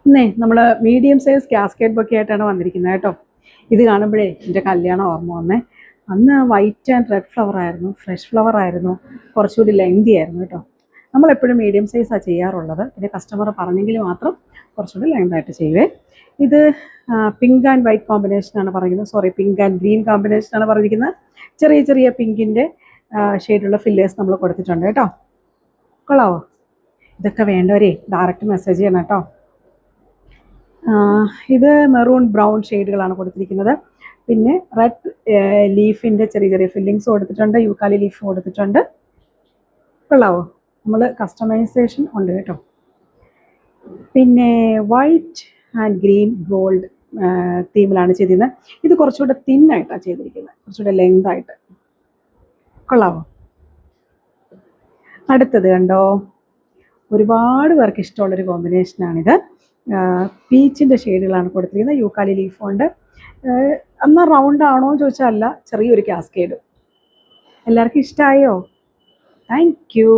ഇന്നേ നമ്മൾ medium size cascade bouquet ആയിട്ടാണ് വന്നിരിക്കുന്നത് കേട്ടോ. ഇത് കാണുമ്പോഴേ എൻ്റെ കല്യാണം ഓർമ്മ വന്നേ. അന്ന് വൈറ്റ് ആൻഡ് റെഡ് ഫ്ലവർ ആയിരുന്നു, ഫ്രഷ് ഫ്ലവർ ആയിരുന്നു, കുറച്ചുകൂടി ലെങ്തി ആയിരുന്നു കേട്ടോ. നമ്മളെപ്പോഴും മീഡിയം സൈസാണ് ചെയ്യാറുള്ളത്. പിന്നെ കസ്റ്റമർ പറഞ്ഞെങ്കിൽ മാത്രം കുറച്ചുകൂടി ലെങ്തായിട്ട് ചെയ്യുവേ. ഇത് പിങ്ക് ആൻഡ് വൈറ്റ് കോമ്പിനേഷനാണ് പറയുന്നത്, സോറി പിങ്ക് ആൻഡ് ഗ്രീൻ കോമ്പിനേഷനാണ് പറഞ്ഞിരിക്കുന്നത്. ചെറിയ ചെറിയ പിങ്കിൻ്റെ ഷെയ്ഡുള്ള ഫില്ലേഴ്സ് നമ്മൾ കൊടുത്തിട്ടുണ്ട് കേട്ടോ. കൊള്ളാവോ? ഇതൊക്കെ വേണ്ടവരെ ഡയറക്റ്റ് മെസ്സേജ് ചെയ്യണം കേട്ടോ. ഇത് മെറൂൺ ബ്രൗൺ ഷെയ്ഡുകളാണ് കൊടുത്തിരിക്കുന്നത്. പിന്നെ റെഡ് ലീഫിൻ്റെ ചെറിയ ചെറിയ ഫില്ലിങ്സ് കൊടുത്തിട്ടുണ്ട്, യൂക്കാലി ലീഫ് കൊടുത്തിട്ടുണ്ട്. കൊള്ളാവോ? നമ്മൾ കസ്റ്റമൈസേഷൻ ഉണ്ട് കേട്ടോ. പിന്നെ വൈറ്റ് ആൻഡ് ഗ്രീൻ ഗോൾഡ് തീമിലാണ് ചെയ്തിരുന്നത്. ഇത് കുറച്ചുകൂടെ തിന്നായിട്ടാണ് ചെയ്തിരിക്കുന്നത്, കുറച്ചുകൂടെ ലെങ്തായിട്ട്. കൊള്ളാവോ? അടുത്തത് കണ്ടോ, ഒരുപാട് പേർക്ക് ഇഷ്ടമുള്ളൊരു കോമ്പിനേഷനാണിത്. പീച്ചിൻ്റെ ഷെയ്ഡുകളാണ് കൊടുത്തിരിക്കുന്നത്, യൂക്കാലി ലീഫുണ്ട്. എന്നാൽ റൗണ്ട് ആണോ എന്ന് ചോദിച്ചാൽ അല്ല, ചെറിയൊരു കാസ്കേഡ്. എല്ലാവർക്കും ഇഷ്ടമായോ? Thank you.